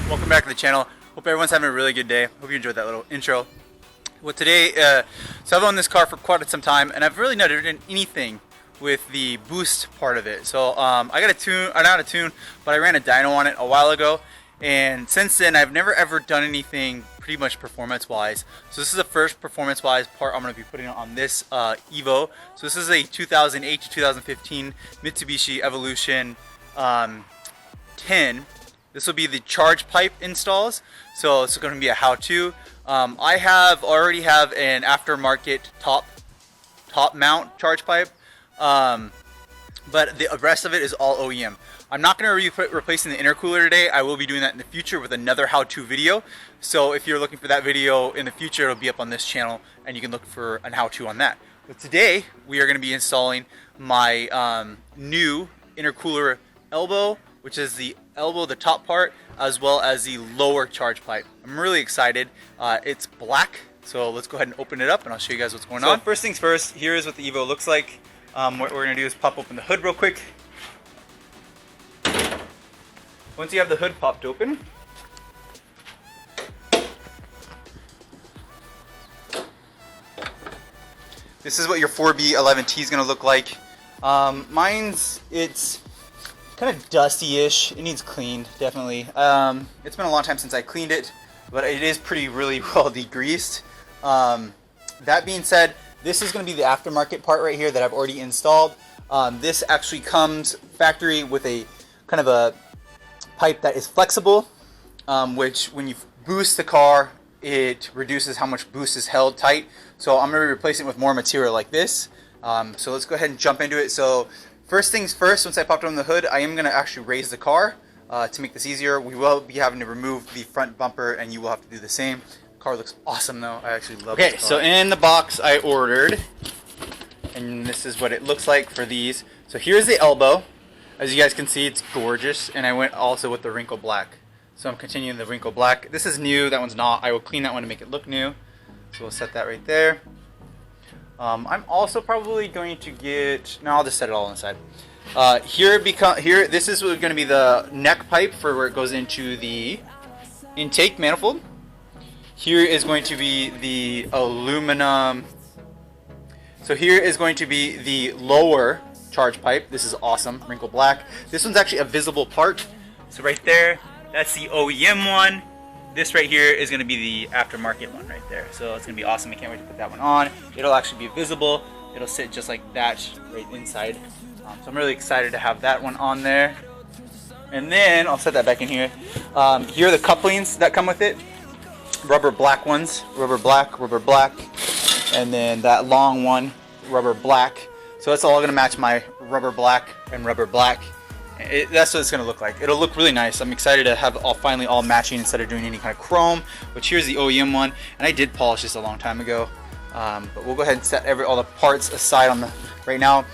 Welcome back to the channel. Hope everyone's having a really good day. Hope you enjoyed that little intro. Well, today, so I've owned this car for quite some time, and I've really never done anything with the boost part of it. So I got a tune, not a tune, but I ran a dyno on it a while ago, and since then I've never ever done anything pretty much performance-wise. So this is the first performance-wise part I'm going to be putting on this Evo. So this is a 2008 to 2015 Mitsubishi Evolution 10. This will be the charge pipe installs, so it's going to be a how-to. I already have an aftermarket top mount charge pipe, but the rest of it is all OEM. I'm not going to be replacing the intercooler today. I will be doing that in the future with another how-to video. So if you're looking for that video in the future, it'll be up on this channel, and you can look for an how-to on that. But today we are going to be installing my new intercooler elbow, which is the elbow, the top part, as well as the lower charge pipe. I'm really excited. It's black, so let's go ahead and open it up and I'll show you guys what's going on. First things first, here is what the Evo looks like. What we're gonna do is pop open the hood real quick. Once you have the hood popped open, this is what your 4B11T is gonna look like. It's kind of dusty-ish. It needs cleaned, definitely. It's been a long time since I cleaned it, but it is really well degreased. That being said, this is going to be the aftermarket part right here that I've already installed. This actually comes factory with a kind of a pipe that is flexible, which when you boost the car, it reduces how much boost is held tight. So I'm going to be replacing it with more material like this. So let's go ahead and jump into it. So first things first, once I popped on the hood, I am going to actually raise the car to make this easier. We will be having to remove the front bumper, and you will have to do the same. The car looks awesome though. I actually love it. Okay, so in the box I ordered, and this is what it looks like for these. So here's the elbow. As you guys can see, it's gorgeous, and I went also with the wrinkle black. So I'm continuing the wrinkle black. This is new, that one's not. I will clean that one to make it look new. So we'll set that right there. I'm also probably going to get, no, I'll just set it all inside. This is going to be the neck pipe for where it goes into the intake manifold. Here is going to be the aluminum. So here is going to be the lower charge pipe. This is awesome, wrinkle black. This one's actually a visible part. So right there, that's the OEM one. This right here is going to be the aftermarket one right there. So it's going to be awesome. I can't wait to put that one on. It'll actually be visible. It'll sit just like that right inside. So I'm really excited to have that one on there. And then I'll set that back in here. Here are the couplings that come with it. Rubber black ones. Rubber black. And then that long one, rubber black. So that's all going to match my rubber black and rubber black. That's what it's going to look like. It'll look really nice. I'm excited to have finally all matching instead of doing any kind of chrome. But here's the OEM one, and I did polish this a long time ago. But we'll go ahead and set all the parts aside on the right now.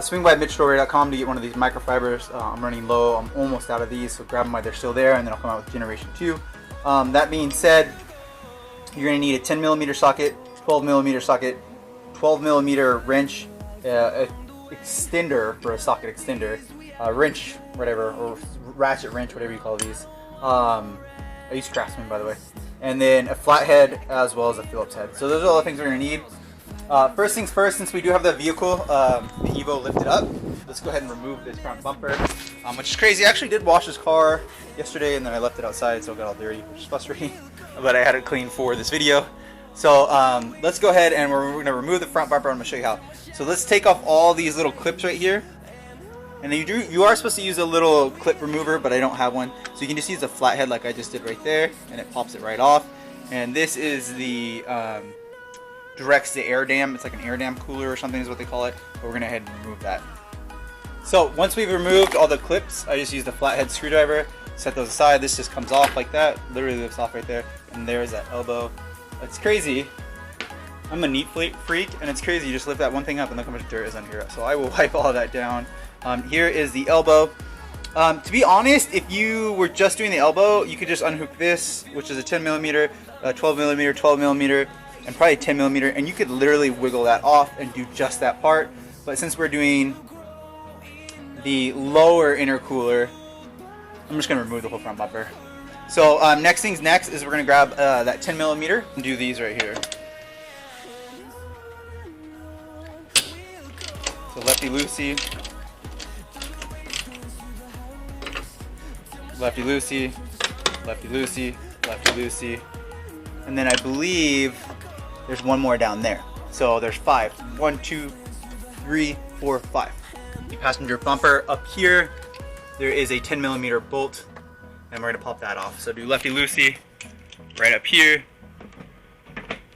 Swing by MITCHDORE.com to get one of these microfibers. I'm running low. I'm almost out of these, so grab them while they're still there, and then I'll come out with generation 2. That being said, you're going to need a 10mm socket, 12mm socket, 12mm wrench, extender for a socket extender, wrench, whatever, or ratchet wrench, whatever you call these. I use Craftsman, by the way. And then a flathead as well as a Phillips head. So those are all the things we're going to need. First things first, since we do have the vehicle, the Evo lifted up, let's go ahead and remove this front bumper, which is crazy. I actually did wash this car yesterday, and then I left it outside, so it got all dirty, which is frustrating. But I had it clean for this video. So let's go ahead and we're going to remove the front bumper. I'm going to show you how. So let's take off all these little clips right here. And then you are supposed to use a little clip remover, but I don't have one. So you can just use a flathead like I just did right there, and it pops it right off. And this is the directs the air dam. It's like an air dam cooler or something is what they call it. But we're going to head and remove that. So once we've removed all the clips, I just use the flathead screwdriver, set those aside. This just comes off like that. Literally lifts off right there. And there's that elbow. It's crazy. I'm a neat freak, and it's crazy. You just lift that one thing up and look how much dirt is on here. So I will wipe all that down. Here is the elbow. To be honest, if you were just doing the elbow, you could just unhook this, which is a 10mm, 12mm, 12mm, and probably 10mm, and you could literally wiggle that off and do just that part. But since we're doing the lower intercooler, I'm just gonna remove the whole front bumper. So next things next is we're gonna grab that 10 millimeter and do these right here. So lefty loosey, lefty loosey, lefty loosey, lefty loosey, and then I believe there's one more down there. So there's 5. 1, 2, 3, 4, 5. The passenger bumper up here, there is a 10 millimeter bolt, and we're gonna pop that off. So do lefty loosey right up here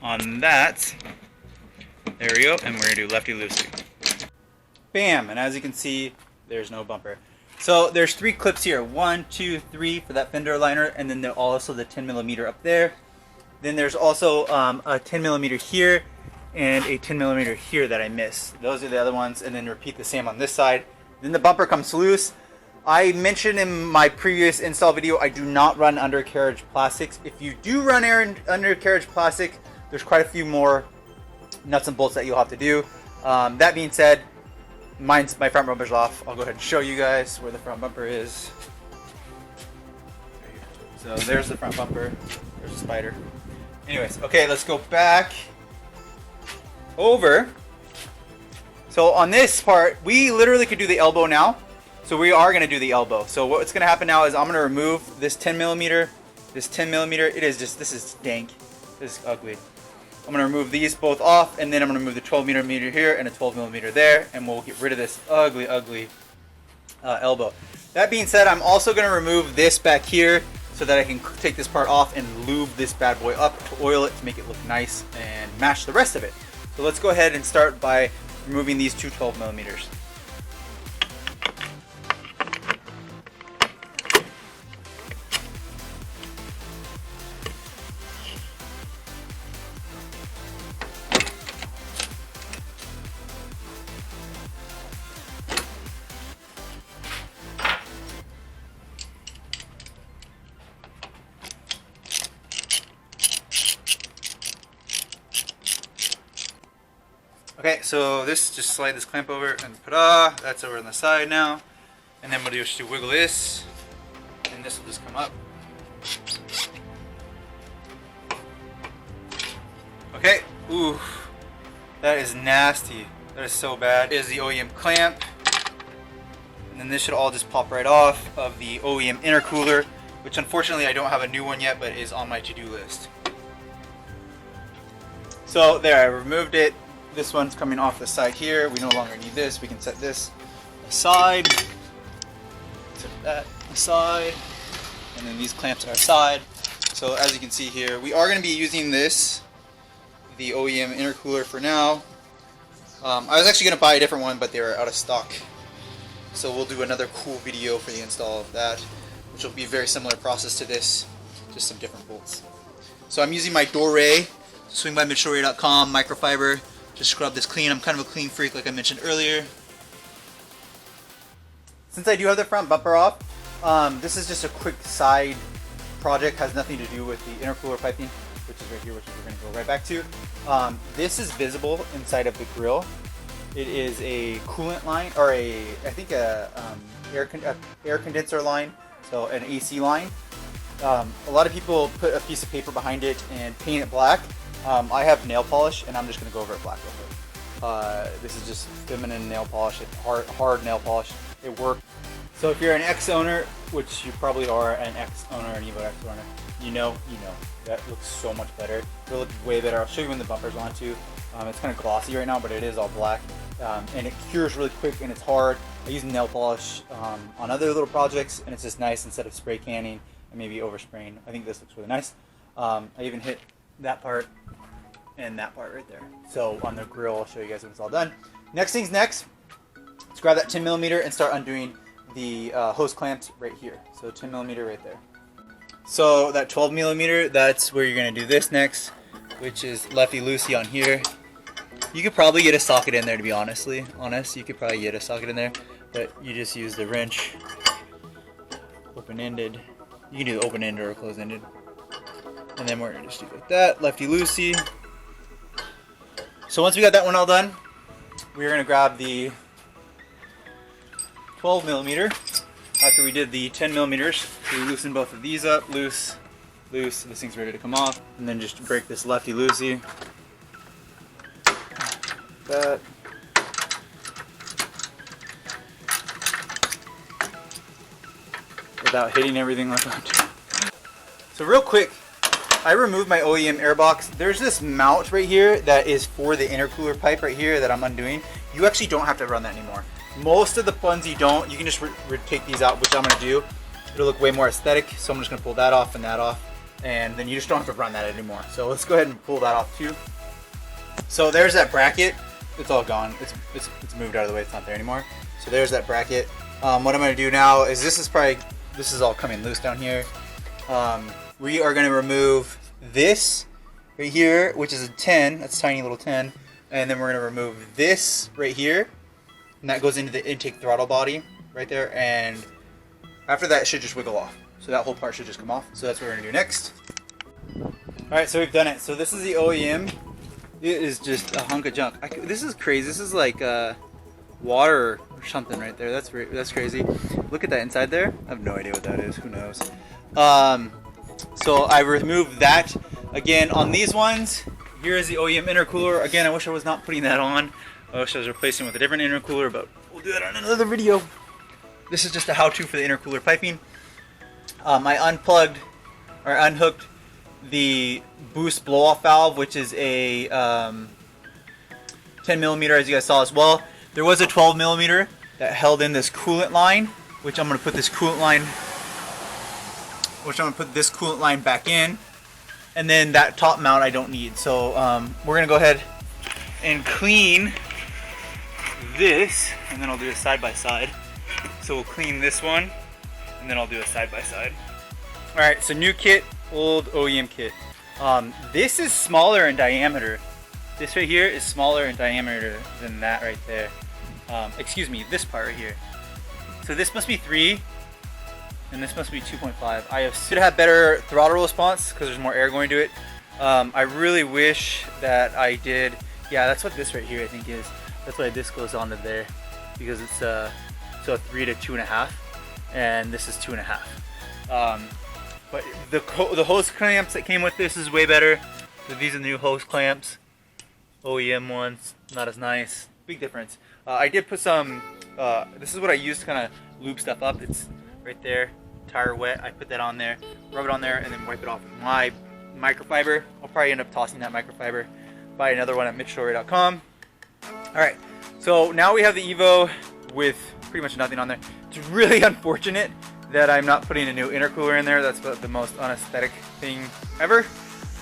on that. There we go, and we're gonna do lefty loosey. Bam, and as you can see, there's no bumper. So there's 3 clips here, 1, 2, 3 for that fender liner, and then also the 10 millimeter up there. Then there's also a 10 millimeter here and a 10 millimeter here that I missed. Those are the other ones, and then repeat the same on this side. Then the bumper comes loose. I mentioned in my previous install video, I do not run undercarriage plastics. If you do run undercarriage plastic, there's quite a few more nuts and bolts that you'll have to do. That being said, my front bumper's off. I'll go ahead and show you guys where the front bumper is. So there's the front bumper. There's a spider. Anyways, okay, let's go back over. So on this part, we literally could do the elbow now. So we are going to do the elbow. So what's going to happen now is I'm going to remove this 10 millimeter, this 10 millimeter. It is just, this is dank. This is ugly. I'm going to remove these both off, and then I'm going to remove the 12 millimeter here and a 12 millimeter there, and we'll get rid of this ugly, ugly elbow. That being said, I'm also going to remove this back here so that I can take this part off and lube this bad boy up to oil it to make it look nice and match the rest of it. So let's go ahead and start by removing these two 12 millimeters. Okay, so this, just slide this clamp over and ta-da, that's over on the side now. And then we'll just wiggle this, and this will just come up. Okay, ooh, that is nasty. That is so bad. Here's the OEM clamp. And then this should all just pop right off of the OEM intercooler, which unfortunately I don't have a new one yet, but is on my to-do list. So there, I removed it. This one's coming off the side here. We no longer need this. We can set this aside. Set that aside. And then these clamps are aside. So as you can see here, we are going to be using this, the OEM intercooler for now. I was actually going to buy a different one, but they were out of stock. So we'll do another cool video for the install of that, which will be a very similar process to this, just some different bolts. So I'm using my Dore, swingbymtchdore.com microfiber. Just scrub this clean. I'm kind of a clean freak, like I mentioned earlier. Since I do have the front bumper off, this is just a quick side project. Has nothing to do with the intercooler piping, which is right here, which we're going to go right back to. This is visible inside of the grill. It is a coolant line, or I think a air condenser line, so an AC line. A lot of people put a piece of paper behind it and paint it black. I have nail polish, and I'm just going to go over it black real quick. This is just feminine nail polish, hard nail polish. It worked. So if you're an ex-owner, which you probably are an ex-owner, an Evo ex-owner, you know, that looks so much better. It'll look way better. I'll show you when the bumper's on too. It's kind of glossy right now, but it is all black. And it cures really quick, and it's hard. I use nail polish on other little projects, and it's just nice instead of spray canning and maybe overspraying. I think this looks really nice. I even hit that part and that part right there. So on the grill, I'll show you guys when it's all done. Next thing's next. Let's grab that 10 millimeter and start undoing the hose clamps right here. So 10 millimeter right there. So that 12 millimeter, that's where you're gonna do this next, which is lefty loosey on here. You could probably get a socket in there, to be honest. You could probably get a socket in there, but you just use the wrench, open-ended. You can do the open-ended or closed-ended. And then we're gonna just do like that, lefty loosey. So once we got that one all done, we're gonna grab the 12 millimeter after we did the 10 millimeters. So we loosen both of these up, loose, this thing's ready to come off, and then just break this lefty loosey. That. Without hitting everything like that. So real quick, I removed my OEM airbox. There's this mount right here that is for the intercooler pipe right here that I'm undoing. You actually don't have to run that anymore. Most of the ones you don't. You can just take these out, which I'm gonna do. It'll look way more aesthetic. So I'm just gonna pull that off and that off. And then you just don't have to run that anymore. So let's go ahead and pull that off too. So there's that bracket. It's all gone. It's moved out of the way. It's not there anymore. So there's that bracket. What I'm gonna do now is this is all coming loose down here. We are gonna remove this right here, which is a 10. That's a tiny little 10. And then we're gonna remove this right here. And that goes into the intake throttle body right there. And after that, it should just wiggle off. So that whole part should just come off. So that's what we're gonna do next. All right, so we've done it. So this is the OEM. It is just a hunk of junk. This is crazy. This is like water or something right there. That's crazy. Look at that inside there. I have no idea what that is. Who knows? So I removed that. Again, on these ones, here is the OEM intercooler. Again, I wish I was not putting that on. I wish I was replacing with a different intercooler, but we'll do that on another video. This is just a how-to for the intercooler piping. I unplugged or unhooked the boost blow-off valve, which is a 10 millimeter, as you guys saw as well. There was a 12 millimeter that held in this coolant line, which I'm going to put this coolant line back in. And then that top mount I don't need. So we're going to go ahead and clean this, and then I'll do a side by side. So we'll clean this one, and then I'll do a side by side. All right, so new kit, old OEM kit. This is smaller in diameter. This right here is smaller in diameter than that right there. Excuse me, this part right here. So this must be 3, and this must be 2.5. I should have better throttle response because there's more air going to it. I really wish that I did. Yeah, that's what this right here I think is. That's why this goes onto there, because it's so 3 to 2.5, and this is 2.5. But the hose clamps that came with this is way better. So these are the new hose clamps, OEM ones, not as nice. Big difference. I did put some. This is what I use to kind of lube stuff up. It's right there, tire wet. I put that on there, rub it on there, and then wipe it off with my microfiber. I'll probably end up tossing that microfiber. Buy another one at MITCHDORE.com. All right, so now we have the Evo with pretty much nothing on there. It's really unfortunate that I'm not putting a new intercooler in there. That's the most unaesthetic thing ever.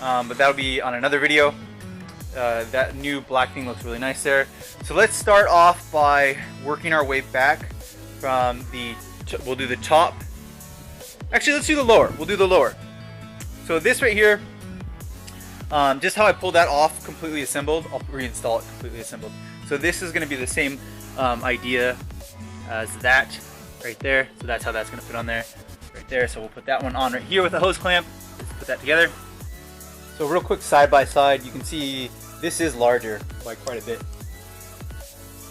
But that'll be on another video. That new black thing looks really nice there. So let's start off by working our way back from we'll do the top. Actually, let's do the lower. We'll do the lower. So this right here, just how I pulled that off completely assembled, I'll reinstall it completely assembled. So this is going to be the same idea as that right there. So that's how that's going to fit on there right there. So we'll put that one on right here with a hose clamp. Let's put that together. So real quick side by side, you can see this is larger by quite a bit.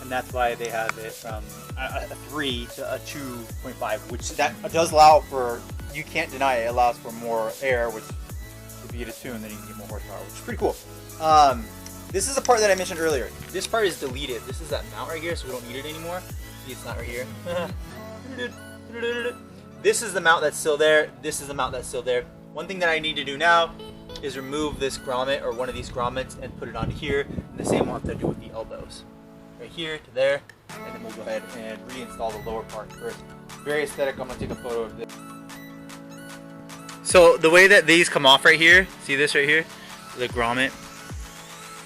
And that's why they have it from a 3 to a 2.5, which that does allow for, you can't deny it allows for more air, which if you get a 2 and then you can get more horsepower, which is pretty cool. This is the part that I mentioned earlier. This part is deleted. This is that mount right here, so we don't need it anymore. See, it's not right here. This is the mount that's still there. This is the mount that's still there. One thing that I need to do now is remove this grommet or one of these grommets and put it onto here. And the same will have to do with the elbows. Right here to there. And then we'll go ahead and reinstall the lower part first. Very aesthetic. I'm going to take a photo of this. So the way that these come off right here, see this right here? The grommet.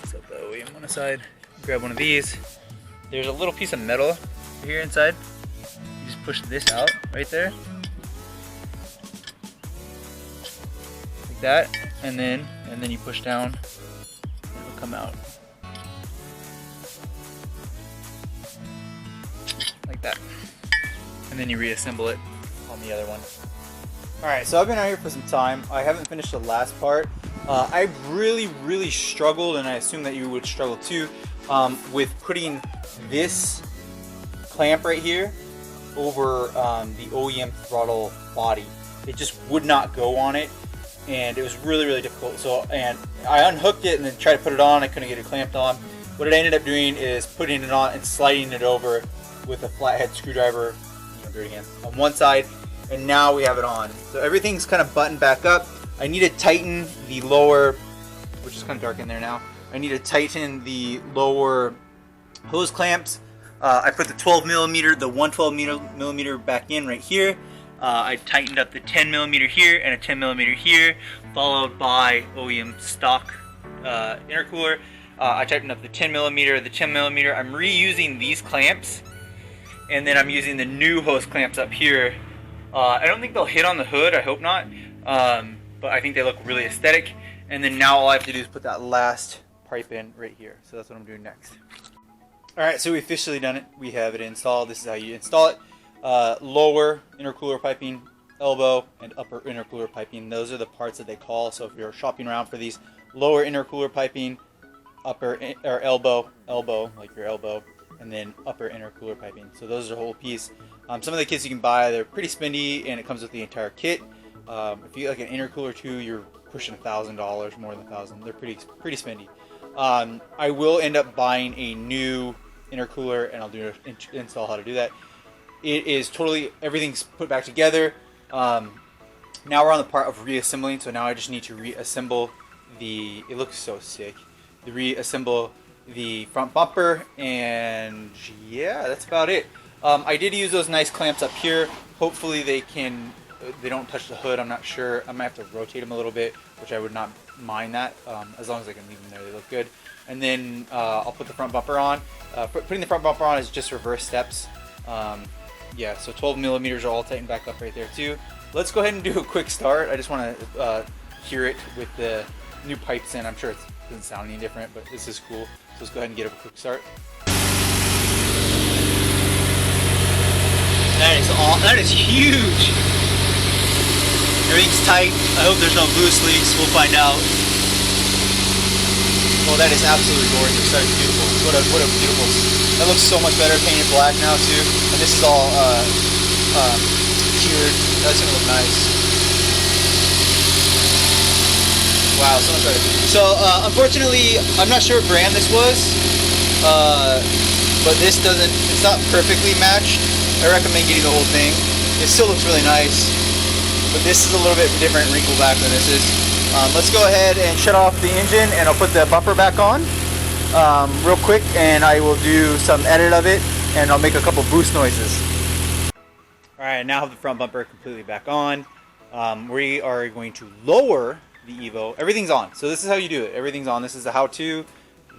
So the OEM on the side. Grab one of these. There's a little piece of metal here inside. You just push this out right there. Like that. And then you push down. And it'll come out. Like that. And then you reassemble it on the other one. Alright, so I've been out here for some time. I haven't finished the last part. I really struggled, and I assume that you would struggle too, with putting this clamp right here over the OEM throttle body. It just would not go on it, and it was really, really difficult. So, and I unhooked it and then tried to put it on. I couldn't get it clamped on. What I ended up doing is putting it on and sliding it over with a flathead screwdriver, dirty hands, on one side, and now we have it on. So everything's kind of buttoned back up. I need to tighten the lower, which is kind of dark in there now. I need to tighten the lower hose clamps. I put the 12 millimeter, the 112 millimeter back in right here. I tightened up the 10 millimeter here and a 10 millimeter here, followed by OEM stock intercooler. I tightened up the 10 millimeter, the 10 millimeter. I'm reusing these clamps, and then I'm using the new hose clamps up here. I don't think they'll hit on the hood, I hope not, but I think they look really aesthetic. And then now all I have to do is put that last pipe in right here. So that's what I'm doing next. Alright, so we officially done it. We have it installed. This is how you install it. Lower intercooler piping, elbow, and upper intercooler piping. Those are the parts that they call. So if you're shopping around for these, lower intercooler piping, upper or elbow, like your elbow, and then upper intercooler piping. So those are the whole piece. Some of the kits you can buy, they're pretty spendy, and it comes with the entire kit. If you get like an intercooler too, you're pushing $1,000, more than $1,000. They're pretty spendy. I will end up buying a new intercooler, and I'll do an install how to do that. It is totally, everything's put back together. Now we're on the part of reassembling, so now I just need to reassemble the, it looks so sick, reassemble the front bumper, and yeah, that's about it. I did use those nice clamps up here. Hopefully they don't touch the hood. I'm not sure. I might have to rotate them a little bit, which I would not mind that, as long as I can leave them there. They look good. And then I'll put the front bumper on. Putting the front bumper on is just reverse steps. Yeah, so 12 millimeters are all tightened back up right there too. Let's go ahead and do a quick start. I just want to hear it with the new pipes in. I'm sure it doesn't sound any different, but this is cool. So let's go ahead and get a quick start. That is huge. Everything's tight. I hope there's no boost leaks. We'll find out. Oh, that is absolutely gorgeous. That is beautiful. What a beautiful. That looks so much better painted black now too. And this is all cured. That's gonna look nice. Wow, so much better. So unfortunately, I'm not sure what brand this was, but this doesn't. It's not perfectly matched. I recommend getting the whole thing. It still looks really nice, but this is a little bit different wrinkle back than this is. Let's go ahead and shut off the engine, and I'll put the bumper back on real quick, and I will do some edit of it, and I'll make a couple boost noises. Alright, now I have the front bumper completely back on. We are going to lower the Evo. Everything's on, so this is how you do it. Everything's on. This is the how-to.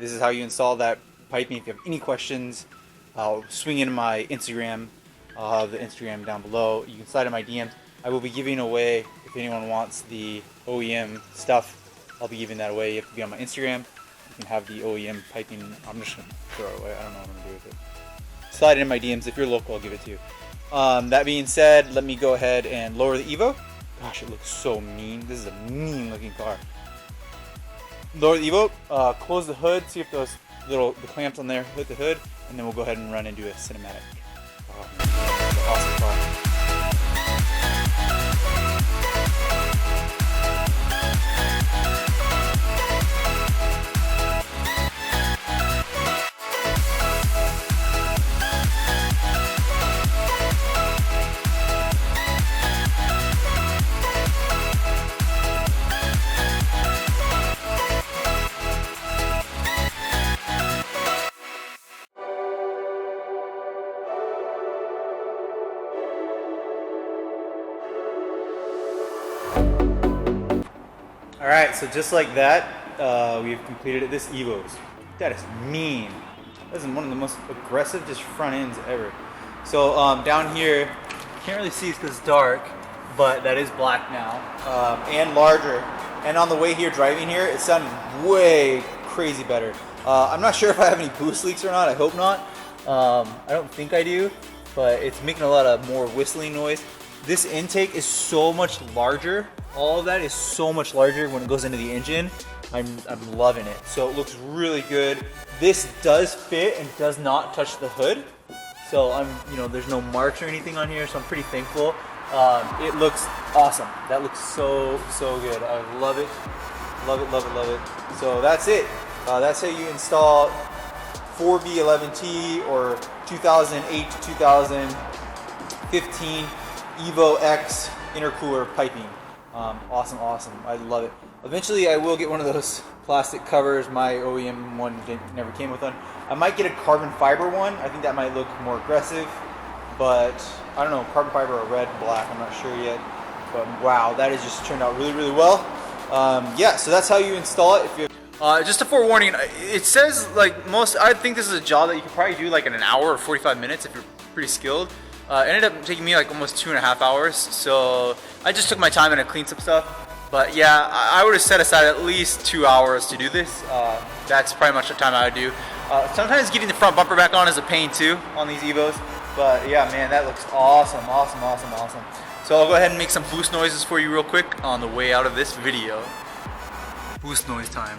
This is how you install that piping. If you have any questions, I'll swing into my Instagram. I'll have the Instagram down below. You can slide in my DMs. I will be giving away, if anyone wants the OEM stuff, I'll be giving that away. You have to be on my Instagram. You can have the OEM piping. I'm just going to throw it away. I don't know what I'm going to do with it. Slide it in my DMs. If you're local, I'll give it to you. That being said, let me go ahead and lower the Evo. Gosh, it looks so mean. This is a mean looking car. Lower the Evo. Close the hood. See if those the clamps on there hit the hood. And then we'll go ahead and run and do a cinematic. Awesome car. Alright, so just like that, we've completed it. This Evo's, that is mean. That is one of the most aggressive just front ends ever. So down here, can't really see because it's dark, but that is black now, and larger. And on the way here, driving here, it sounded way crazy better. I'm not sure if I have any boost leaks or not. I hope not. I don't think I do, but it's making a lot of more whistling noise. This intake is so much larger. All of that is so much larger when it goes into the engine. I'm loving it. So it looks really good. This does fit and does not touch the hood. So there's no marks or anything on here, so I'm pretty thankful. It looks awesome. That looks so good. I love it. Love it, love it, love it. So that's it. That's how you install 4B11T or 2008 to 2015 Evo X intercooler piping. Awesome. I love it. Eventually I will get one of those plastic covers. My OEM one never came with one. I might get a carbon fiber one. I think that might look more aggressive, but I don't know, carbon fiber or red, black, I'm not sure yet. But wow, that has just turned out really well. Yeah, so that's how you install it. If you just a forewarning, it says I think this is a job that you could probably do like in an hour or 45 minutes if you're pretty skilled. It ended up taking me like almost 2.5 hours, so I just took my time and I cleaned some stuff. But yeah, I would have set aside at least 2 hours to do this. That's pretty much the time I would do. Sometimes getting the front bumper back on is a pain too on these Evos. But yeah, man, that looks awesome. So I'll go ahead and make some boost noises for you real quick on the way out of this video. Boost noise time.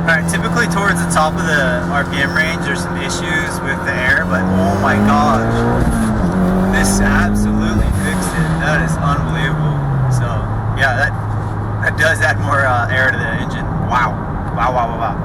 Alright, typically towards the top of the RPM range there's some issues with the air, but oh my gosh, this absolutely fixed it. That is unbelievable. So yeah, that does add more air to the engine. Wow.